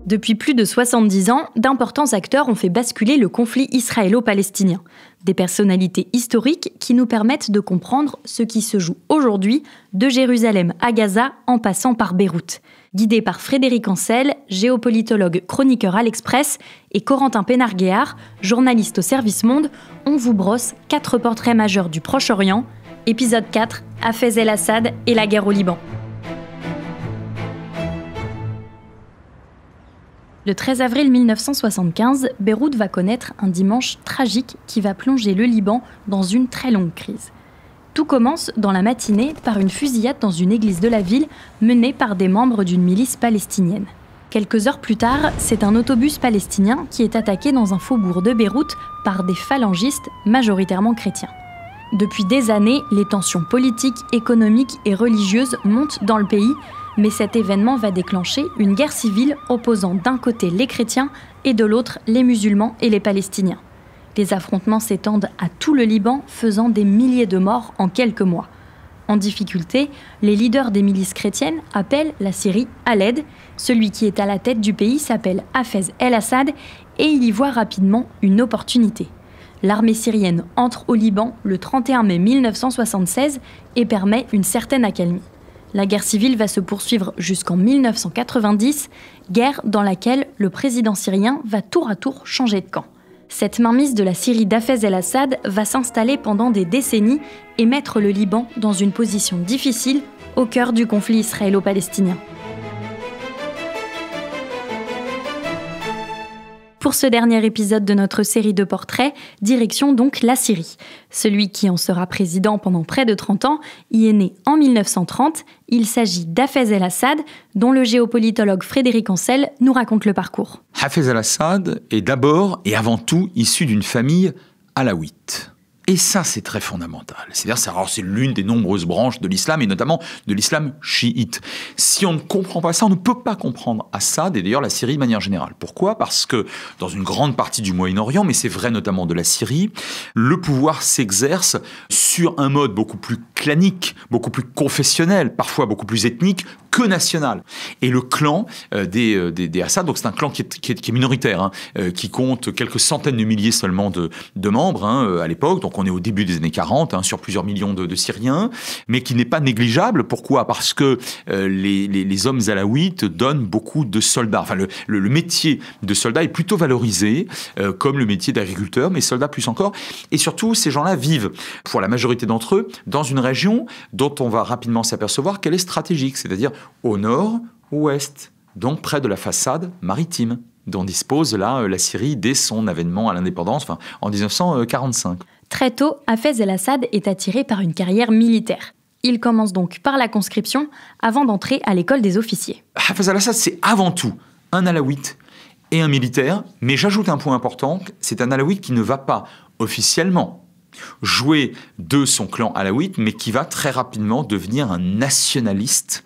Depuis plus de 70 ans, d'importants acteurs ont fait basculer le conflit israélo-palestinien. Des personnalités historiques qui nous permettent de comprendre ce qui se joue aujourd'hui, de Jérusalem à Gaza en passant par Beyrouth. Guidé par Frédéric Ancel, géopolitologue chroniqueur à l'Express, et Corentin Pénarguéard, journaliste au Service Monde, on vous brosse 4 portraits majeurs du Proche-Orient. Épisode 4, Hafez el-Assad et la guerre au Liban. Le 13 avril 1975, Beyrouth va connaître un dimanche tragique qui va plonger le Liban dans une très longue crise. Tout commence dans la matinée par une fusillade dans une église de la ville menée par des membres d'une milice palestinienne. Quelques heures plus tard, c'est un autobus palestinien qui est attaqué dans un faubourg de Beyrouth par des phalangistes majoritairement chrétiens. Depuis des années, les tensions politiques, économiques et religieuses montent dans le pays, mais cet événement va déclencher une guerre civile opposant d'un côté les chrétiens et de l'autre les musulmans et les Palestiniens. Les affrontements s'étendent à tout le Liban, faisant des milliers de morts en quelques mois. En difficulté, les leaders des milices chrétiennes appellent la Syrie à l'aide. Celui qui est à la tête du pays s'appelle Hafez el-Assad et il y voit rapidement une opportunité. L'armée syrienne entre au Liban le 31 mai 1976 et permet une certaine accalmie. La guerre civile va se poursuivre jusqu'en 1990, guerre dans laquelle le président syrien va tour à tour changer de camp. Cette mainmise de la Syrie d'Hafez el-Assad va s'installer pendant des décennies et mettre le Liban dans une position difficile au cœur du conflit israélo-palestinien. Pour ce dernier épisode de notre série de portraits, direction donc la Syrie. Celui qui en sera président pendant près de 30 ans y est né en 1930. Il s'agit d'Hafez el-Assad, dont le géopolitologue Frédéric Ancel nous raconte le parcours. Hafez el-Assad est d'abord et avant tout issu d'une famille alaouite. Et ça, c'est très fondamental. C'est-à-dire, c'est l'une des nombreuses branches de l'islam, et notamment de l'islam chiite. Si on ne comprend pas ça, on ne peut pas comprendre Assad, et d'ailleurs la Syrie de manière générale. Pourquoi ? Parce que dans une grande partie du Moyen-Orient, mais c'est vrai notamment de la Syrie, le pouvoir s'exerce sur un mode beaucoup plus clanique, beaucoup plus confessionnel, parfois beaucoup plus ethnique que national. Et le clan des Assad, donc c'est un clan qui est minoritaire, qui compte quelques centaines de milliers seulement de membres à l'époque, donc on est au début des années 40, sur plusieurs millions de Syriens, mais qui n'est pas négligeable. Pourquoi ? Parce que les hommes alaouites donnent beaucoup de soldats. Enfin, le métier de soldat est plutôt valorisé, comme le métier d'agriculteur, mais soldats plus encore. Et surtout, ces gens-là vivent, pour la majorité d'entre eux, dans une région dont on va rapidement s'apercevoir qu'elle est stratégique, c'est-à-dire au nord, ouest, donc près de la façade maritime dont dispose la Syrie dès son avènement à l'indépendance, en 1945. Très tôt, Hafez el-Assad est attiré par une carrière militaire. Il commence donc par la conscription avant d'entrer à l'école des officiers. Hafez el-Assad, c'est avant tout un alaouite et un militaire, mais j'ajoute un point important, c'est un alaouite qui ne va pas officiellement jouer de son clan alaouite, mais qui va très rapidement devenir un nationaliste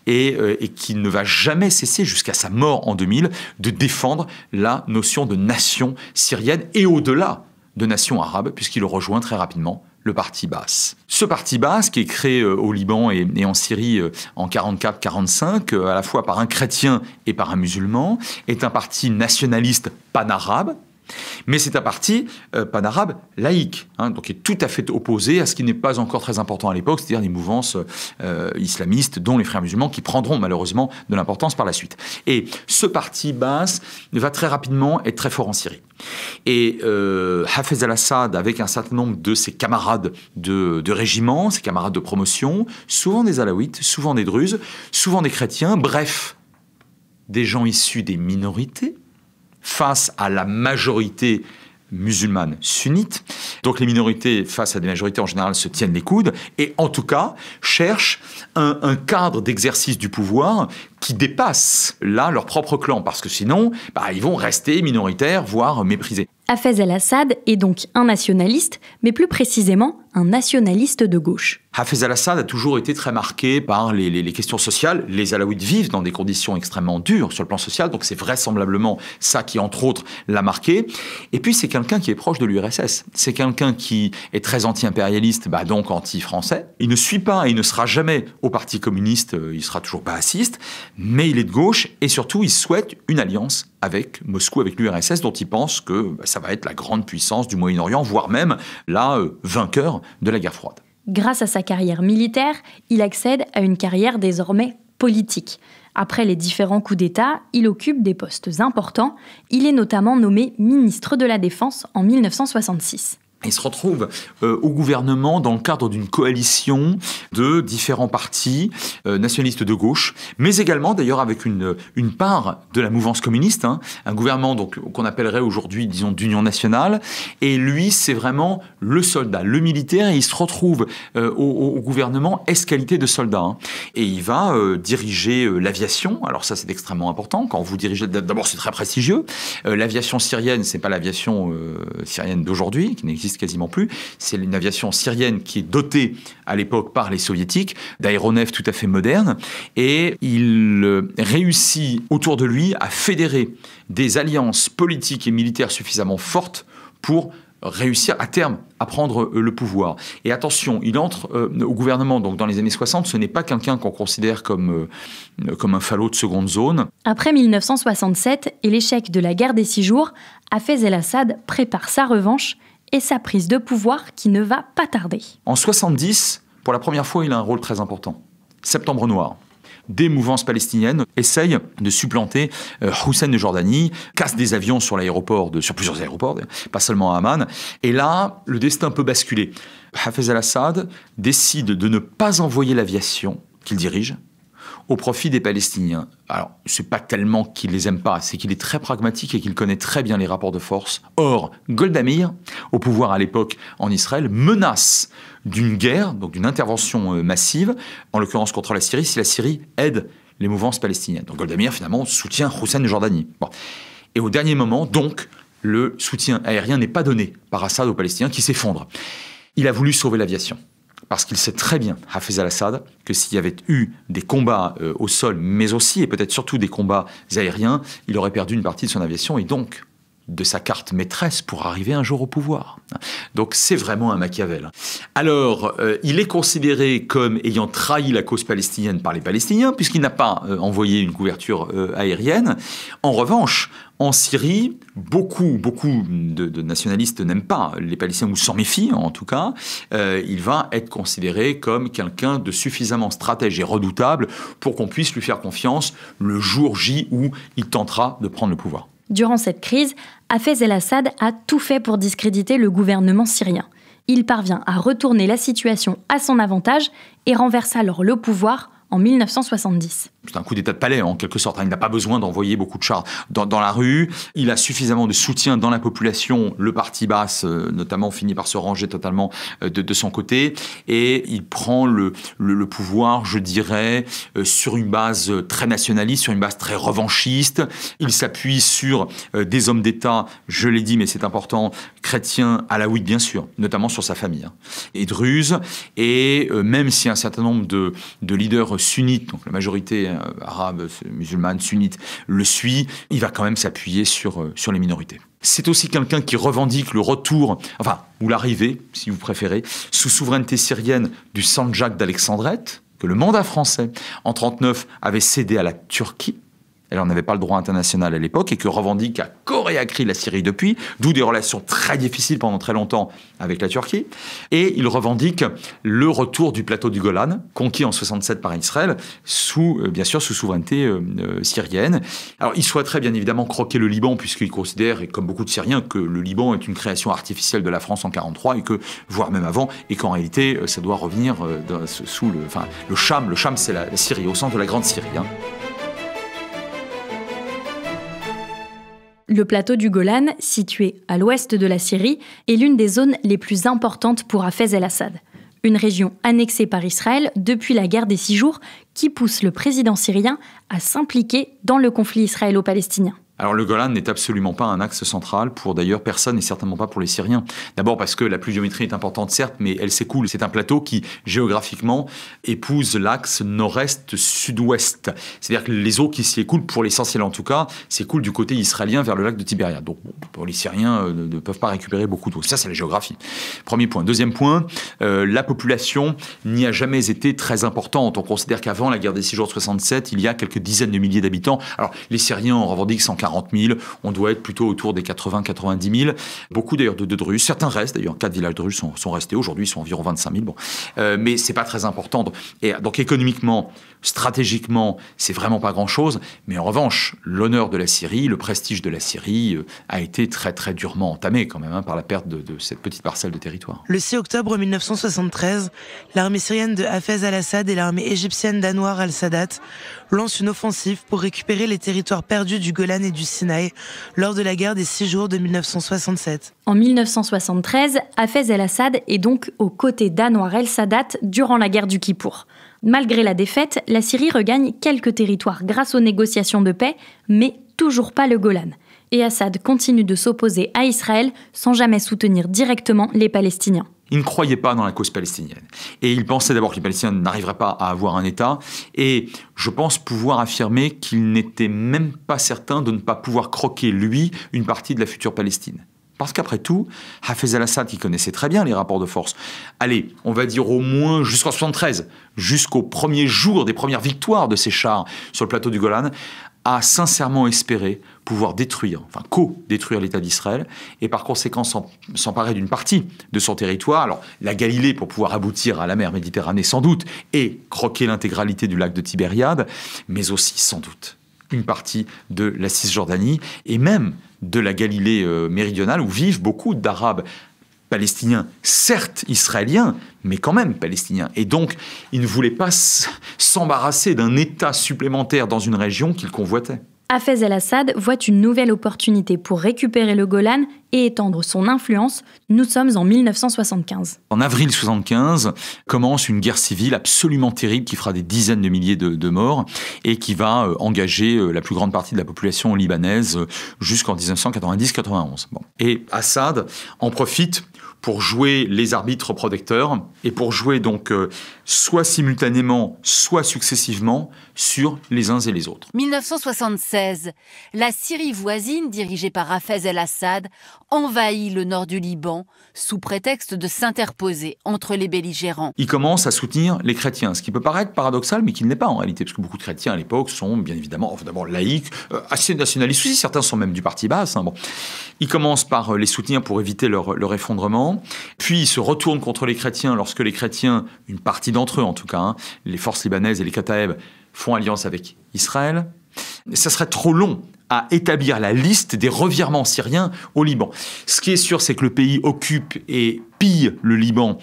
et qui ne va jamais cesser, jusqu'à sa mort en 2000, de défendre la notion de nation syrienne et au-delà de nation arabe, puisqu'il rejoint très rapidement le Parti Baas. Ce Parti Baas, qui est créé au Liban et en Syrie en 44-45, à la fois par un chrétien et par un musulman, est un parti nationaliste panarabe, mais c'est un parti panarabe laïque, donc qui est tout à fait opposé à ce qui n'est pas encore très important à l'époque, c'est-à-dire les mouvances islamistes, dont les frères musulmans, qui prendront malheureusement de l'importance par la suite. Et ce parti Baas va très rapidement être très fort en Syrie. Et Hafez el-Assad, avec un certain nombre de ses camarades de régiment, ses camarades de promotion, souvent des alaouites, souvent des druzes, souvent des chrétiens, bref, des gens issus des minorités, face à la majorité musulmane sunnite. Donc les minorités, face à des majorités en général, se tiennent les coudes et en tout cas cherchent un cadre d'exercice du pouvoir qui dépasse là leur propre clan, parce que sinon ils vont rester minoritaires, voire méprisés. Hafez el-Assad est donc un nationaliste, mais plus précisément un nationaliste de gauche. Hafez al-Assad a toujours été très marqué par les questions sociales. Les Alaouites vivent dans des conditions extrêmement dures sur le plan social, donc c'est vraisemblablement ça qui, entre autres, l'a marqué. Et puis c'est quelqu'un qui est proche de l'URSS. C'est quelqu'un qui est très anti-impérialiste, donc anti-français. Il ne suit pas et il ne sera jamais au Parti communiste, il sera toujours baasiste, mais il est de gauche et surtout il souhaite une alliance avec Moscou, avec l'URSS, dont il pense que ça va être la grande puissance du Moyen-Orient, voire même la vainqueur de la guerre froide. Grâce à sa carrière militaire, il accède à une carrière désormais politique. Après les différents coups d'État, il occupe des postes importants. Il est notamment nommé ministre de la Défense en 1966. Il se retrouve au gouvernement dans le cadre d'une coalition de différents partis nationalistes de gauche, mais également d'ailleurs avec une part de la mouvance communiste, un gouvernement donc qu'on appellerait aujourd'hui, disons, d'union nationale. Et lui, c'est vraiment le soldat, le militaire, et il se retrouve au gouvernement qualité de soldat. Et il va diriger l'aviation. Alors ça, c'est extrêmement important. Quand vous dirigez, d'abord, c'est très prestigieux. L'aviation syrienne, c'est pas l'aviation syrienne d'aujourd'hui, qui n'existe quasiment plus. C'est une aviation syrienne qui est dotée à l'époque par les soviétiques d'aéronefs tout à fait modernes, et il réussit autour de lui à fédérer des alliances politiques et militaires suffisamment fortes pour réussir à terme à prendre le pouvoir. Et attention, il entre au gouvernement donc dans les années 60, ce n'est pas quelqu'un qu'on considère comme un falot de seconde zone. Après 1967 et l'échec de la guerre des 6 jours, Hafez el-Assad prépare sa revanche et sa prise de pouvoir qui ne va pas tarder. En 70, pour la première fois, il a un rôle très important. Septembre noir. Des mouvances palestiniennes essayent de supplanter Hussein de Jordanie, cassent des avions sur plusieurs aéroports, pas seulement à Amman. Et là, le destin peut basculer. Hafez al-Assad décide de ne pas envoyer l'aviation qu'il dirige au profit des Palestiniens. Alors, c'est pas tellement qu'il les aime pas, c'est qu'il est très pragmatique et qu'il connaît très bien les rapports de force. Or, Golda Meir, au pouvoir à l'époque en Israël, menace d'une guerre, donc d'une intervention massive, en l'occurrence contre la Syrie, si la Syrie aide les mouvances palestiniennes. Donc Golda Meir, finalement, soutient Hussein de Jordanie. Bon. Et au dernier moment, donc, le soutien aérien n'est pas donné par Assad aux Palestiniens qui s'effondrent. Il a voulu sauver l'aviation. Parce qu'il sait très bien, Hafez al-Assad, que s'il y avait eu des combats au sol, mais aussi et peut-être surtout des combats aériens, il aurait perdu une partie de son aviation et donc de sa carte maîtresse pour arriver un jour au pouvoir. Donc c'est vraiment un Machiavel. Alors, il est considéré comme ayant trahi la cause palestinienne par les Palestiniens, puisqu'il n'a pas envoyé une couverture aérienne. En revanche, en Syrie, beaucoup de nationalistes n'aiment pas les Palestiniens, ou s'en méfient en tout cas. Il va être considéré comme quelqu'un de suffisamment stratège et redoutable pour qu'on puisse lui faire confiance le jour J où il tentera de prendre le pouvoir. Durant cette crise, Hafez el-Assad a tout fait pour discréditer le gouvernement syrien. Il parvient à retourner la situation à son avantage et renverse alors le pouvoir en 1970. C'est un coup d'état de palais, en quelque sorte. Il n'a pas besoin d'envoyer beaucoup de chars dans la rue. Il a suffisamment de soutien dans la population. Le parti basse, notamment, finit par se ranger totalement de son côté. Et il prend le pouvoir, je dirais, sur une base très nationaliste, sur une base très revanchiste. Il s'appuie sur des hommes d'État, je l'ai dit, mais c'est important, chrétiens, alaouites, bien sûr, notamment sur sa famille, et druzes. Et même si un certain nombre de leaders sunnites, donc la majorité arabe, musulmane, sunnite, le suit, il va quand même s'appuyer sur les minorités. C'est aussi quelqu'un qui revendique le retour, ou l'arrivée, si vous préférez, sous souveraineté syrienne du Sandjak d'Alexandrette, que le mandat français, en 1939, avait cédé à la Turquie. Elle n'en avait pas le droit international à l'époque et que revendique à corps et à cri la Syrie depuis, d'où des relations très difficiles pendant très longtemps avec la Turquie. Et il revendique le retour du plateau du Golan, conquis en 67 par Israël, bien sûr sous souveraineté syrienne. Alors il souhaiterait bien évidemment croquer le Liban, puisqu'il considère, et comme beaucoup de Syriens, que le Liban est une création artificielle de la France en 1943, et que, voire même avant, et qu'en réalité ça doit revenir sous le Cham. Le Cham, c'est la Syrie, au centre de la Grande Syrie. Le plateau du Golan, situé à l'ouest de la Syrie, est l'une des zones les plus importantes pour Hafez el-Assad. Une région annexée par Israël depuis la guerre des 6 jours qui pousse le président syrien à s'impliquer dans le conflit israélo-palestinien. Alors le Golan n'est absolument pas un axe central pour d'ailleurs personne et certainement pas pour les Syriens. D'abord parce que la pluviométrie est importante certes, mais elle s'écoule. C'est un plateau qui géographiquement épouse l'axe nord-est-sud-ouest. C'est-à-dire que les eaux qui s'y écoulent, pour l'essentiel en tout cas, s'écoulent du côté israélien vers le lac de Tibériade. Donc pour les Syriens ne peuvent pas récupérer beaucoup d'eau. Ça c'est la géographie. Premier point. Deuxième point, la population n'y a jamais été très importante. On considère qu'avant la guerre des 6 jours de 67, il y a quelques dizaines de milliers d'habitants. Alors les Syriens en revendiquent 140 000, on doit être plutôt autour des 80-90 000. Beaucoup d'ailleurs de Druzes, certains restent d'ailleurs, 4 villages Druzes sont restés, aujourd'hui ils sont environ 25 000, mais c'est pas très important. Et donc économiquement, stratégiquement, c'est vraiment pas grand-chose, mais en revanche, l'honneur de la Syrie, le prestige de la Syrie a été très très durement entamé quand même par la perte de cette petite parcelle de territoire. Le 6 octobre 1973, l'armée syrienne de Hafez al-Assad et l'armée égyptienne d'Anwar al-Sadat lancent une offensive pour récupérer les territoires perdus du Golan et du Sinaï lors de la guerre des 6 jours de 1967. En 1973, Hafez el-Assad est donc aux côtés d'Anwar el-Sadat durant la guerre du Kippour. Malgré la défaite, la Syrie regagne quelques territoires grâce aux négociations de paix, mais toujours pas le Golan. Et Assad continue de s'opposer à Israël sans jamais soutenir directement les Palestiniens. Il ne croyait pas dans la cause palestinienne. Et il pensait d'abord que les Palestiniens n'arriveraient pas à avoir un État. Et je pense pouvoir affirmer qu'il n'était même pas certain de ne pas pouvoir croquer, lui, une partie de la future Palestine. Parce qu'après tout, Hafez al-Assad, qui connaissait très bien les rapports de force, allez, on va dire au moins jusqu'en 73, jusqu'au premier jour des premières victoires de ses chars sur le plateau du Golan, a sincèrement espéré pouvoir détruire, enfin co-détruire l'État d'Israël et par conséquent s'emparer d'une partie de son territoire. Alors la Galilée pour pouvoir aboutir à la mer Méditerranée sans doute et croquer l'intégralité du lac de Tibériade, mais aussi sans doute une partie de la Cisjordanie et même de la Galilée méridionale où vivent beaucoup d'Arabes palestiniens, certes israéliens, mais quand même palestiniens. Et donc, il ne voulait pas s'embarrasser d'un État supplémentaire dans une région qu'il convoitait. Hafez el-Assad voit une nouvelle opportunité pour récupérer le Golan et étendre son influence. Nous sommes en 1975. En avril 1975, commence une guerre civile absolument terrible qui fera des dizaines de milliers de morts et qui va engager la plus grande partie de la population libanaise jusqu'en 1990-91. Bon. Et Assad en profite pour jouer les arbitres protecteurs et pour jouer donc soit simultanément, soit successivement sur les uns et les autres. 1976, la Syrie voisine, dirigée par Hafez el-Assad, envahit le nord du Liban sous prétexte de s'interposer entre les belligérants. Il commence à soutenir les chrétiens, ce qui peut paraître paradoxal, mais qui ne l'est pas en réalité, parce que beaucoup de chrétiens à l'époque sont bien évidemment, d'abord laïcs, assez nationalistes aussi, certains sont même du parti basse. Bon. Il commence par les soutenir pour éviter leur effondrement, puis il se retourne contre les chrétiens lorsque les chrétiens, une partie d'entre eux en tout cas, les forces libanaises et les Kataeb, font alliance avec Israël. Ça serait trop long à établir la liste des revirements syriens au Liban. Ce qui est sûr, c'est que le pays occupe et pille le Liban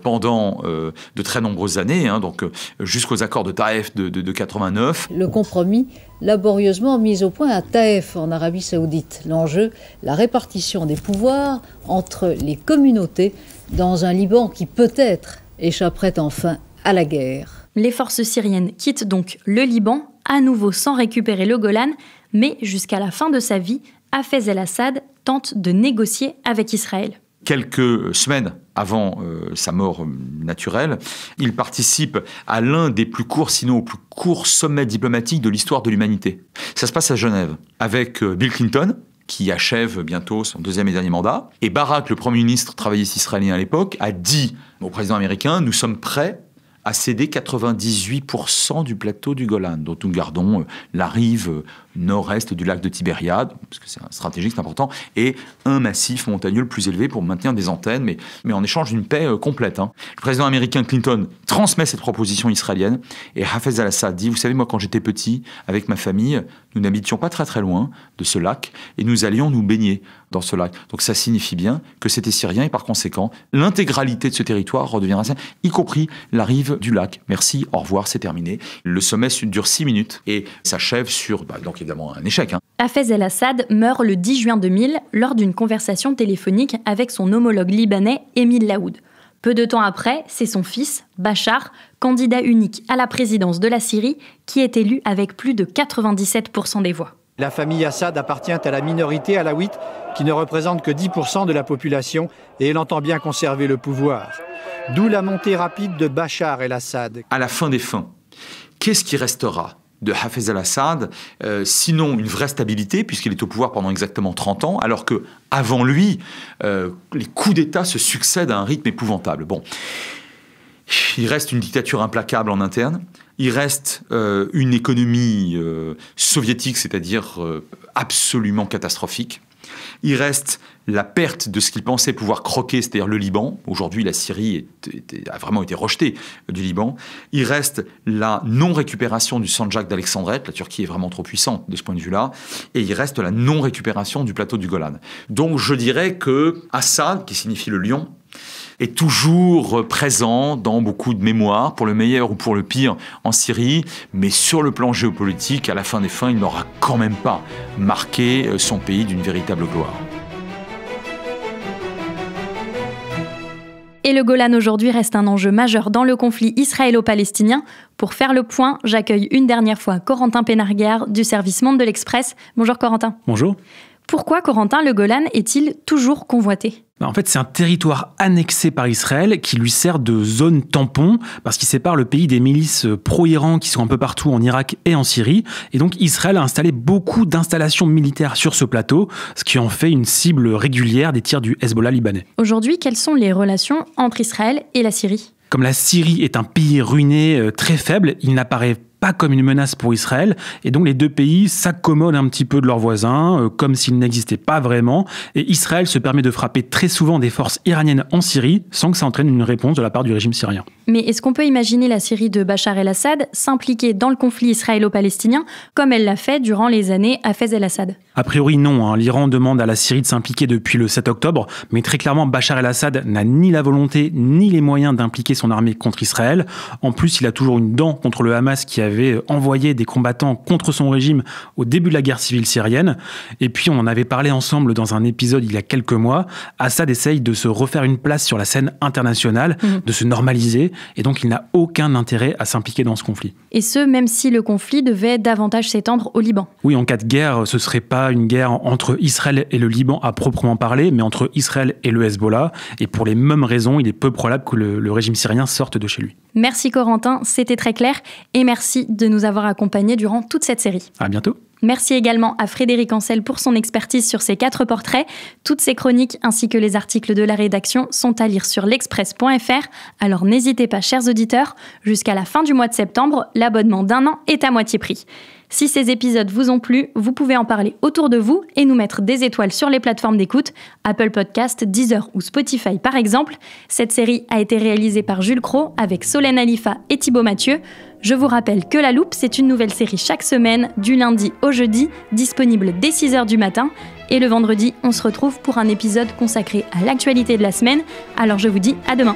pendant de très nombreuses années, donc jusqu'aux accords de Taïf de 89. Le compromis laborieusement mis au point à Taïf en Arabie Saoudite. L'enjeu, la répartition des pouvoirs entre les communautés dans un Liban qui peut-être échapperait enfin à la guerre. Les forces syriennes quittent donc le Liban, à nouveau sans récupérer le Golan, mais jusqu'à la fin de sa vie, Hafez el-Assad tente de négocier avec Israël. Quelques semaines avant sa mort naturelle, il participe à l'un des plus courts, sinon au plus court sommet diplomatique de l'histoire de l'humanité. Ça se passe à Genève, avec Bill Clinton, qui achève bientôt son deuxième et dernier mandat. Et Barak, le Premier ministre travailliste israélien à l'époque, a dit au président américain « Nous sommes prêts à céder 98% du plateau du Golan, dont nous gardons la rive nord-est du lac de Tibériade, parce que c'est stratégique, c'est important, et un massif montagneux le plus élevé pour maintenir des antennes, mais en échange d'une paix complète. Le président américain Clinton transmet cette proposition israélienne, et Hafez al-Assad dit, vous savez, moi quand j'étais petit, avec ma famille, nous n'habitions pas très très loin de ce lac, et nous allions nous baigner dans ce lac. Donc ça signifie bien que c'était syrien, et par conséquent, l'intégralité de ce territoire redeviendra syrien, y compris la rive du lac. Merci, au revoir, c'est terminé. Le sommet dure 6 minutes, et s'achève sur, donc évidemment, un échec. Hafez el-Assad meurt le 10 juin 2000 lors d'une conversation téléphonique avec son homologue libanais Émile Laoud. Peu de temps après, c'est son fils, Bachar, candidat unique à la présidence de la Syrie, qui est élu avec plus de 97% des voix. La famille Assad appartient à la minorité alaouite qui ne représente que 10% de la population et elle entend bien conserver le pouvoir. D'où la montée rapide de Bachar el-Assad. À la fin des fins, qu'est-ce qui restera de Hafez al-Assad, sinon une vraie stabilité, puisqu'il est au pouvoir pendant exactement 30 ans, alors qu'avant lui, les coups d'État se succèdent à un rythme épouvantable. Bon, il reste une dictature implacable en interne, il reste une économie soviétique, c'est-à-dire absolument catastrophique. Il reste la perte de ce qu'il pensait pouvoir croquer, c'est-à-dire le Liban. Aujourd'hui, la Syrie a vraiment été rejetée du Liban. Il reste la non-récupération du Sandjak d'Alexandrette. La Turquie est vraiment trop puissante de ce point de vue-là. Et il reste la non-récupération du plateau du Golan. Donc je dirais que Assad, qui signifie le lion, est toujours présent dans beaucoup de mémoires, pour le meilleur ou pour le pire, en Syrie. Mais sur le plan géopolitique, à la fin des fins, il n'aura quand même pas marqué son pays d'une véritable gloire. Et le Golan aujourd'hui reste un enjeu majeur dans le conflit israélo-palestinien. Pour faire le point, j'accueille une dernière fois Corentin Pénarguer du service Monde de l'Express. Bonjour Corentin. Bonjour. Pourquoi, Corentin, le Golan est-il toujours convoité ? En fait, c'est un territoire annexé par Israël qui lui sert de zone tampon parce qu'il sépare le pays des milices pro-Iran qui sont un peu partout en Irak et en Syrie. Et donc, Israël a installé beaucoup d'installations militaires sur ce plateau, ce qui en fait une cible régulière des tirs du Hezbollah libanais. Aujourd'hui, quelles sont les relations entre Israël et la Syrie ? Comme la Syrie est un pays ruiné, très faible, il n'apparaît pas comme une menace pour Israël, et donc les deux pays s'accommodent un petit peu de leurs voisins, comme s'ils n'existaient pas vraiment, et Israël se permet de frapper très souvent des forces iraniennes en Syrie, sans que ça entraîne une réponse de la part du régime syrien. Mais est-ce qu'on peut imaginer la Syrie de Bachar el-Assad s'impliquer dans le conflit israélo-palestinien, comme elle l'a fait durant les années Hafez el-Assad ? A priori non, l'Iran demande à la Syrie de s'impliquer depuis le 7 octobre, mais très clairement Bachar el-Assad n'a ni la volonté ni les moyens d'impliquer son armée contre Israël. En plus, il a toujours une dent contre le Hamas qui avait envoyé des combattants contre son régime au début de la guerre civile syrienne. Et puis on en avait parlé ensemble dans un épisode il y a quelques mois. Assad essaye de se refaire une place sur la scène internationale, de se normaliser, et donc il n'a aucun intérêt à s'impliquer dans ce conflit. Et ce, même si le conflit devait davantage s'étendre au Liban. Oui, en cas de guerre, ce serait pas une guerre entre Israël et le Liban à proprement parler, mais entre Israël et le Hezbollah. Et pour les mêmes raisons, il est peu probable que le régime syrien sorte de chez lui. Merci Corentin, c'était très clair. Et merci de nous avoir accompagnés durant toute cette série. À bientôt. Merci également à Frédéric Ancel pour son expertise sur ces 4 portraits. Toutes ces chroniques ainsi que les articles de la rédaction sont à lire sur l'express.fr. Alors n'hésitez pas, chers auditeurs, jusqu'à la fin du mois de septembre, l'abonnement d'1 an est à moitié prix. Si ces épisodes vous ont plu, vous pouvez en parler autour de vous et nous mettre des étoiles sur les plateformes d'écoute, Apple Podcast, Deezer ou Spotify par exemple. Cette série a été réalisée par Jules Cros avec Solène Alifa et Thibaut Mathieu. Je vous rappelle que La Loupe, c'est une nouvelle série chaque semaine, du lundi au jeudi, disponible dès 6h du matin. Et le vendredi, on se retrouve pour un épisode consacré à l'actualité de la semaine. Alors je vous dis à demain.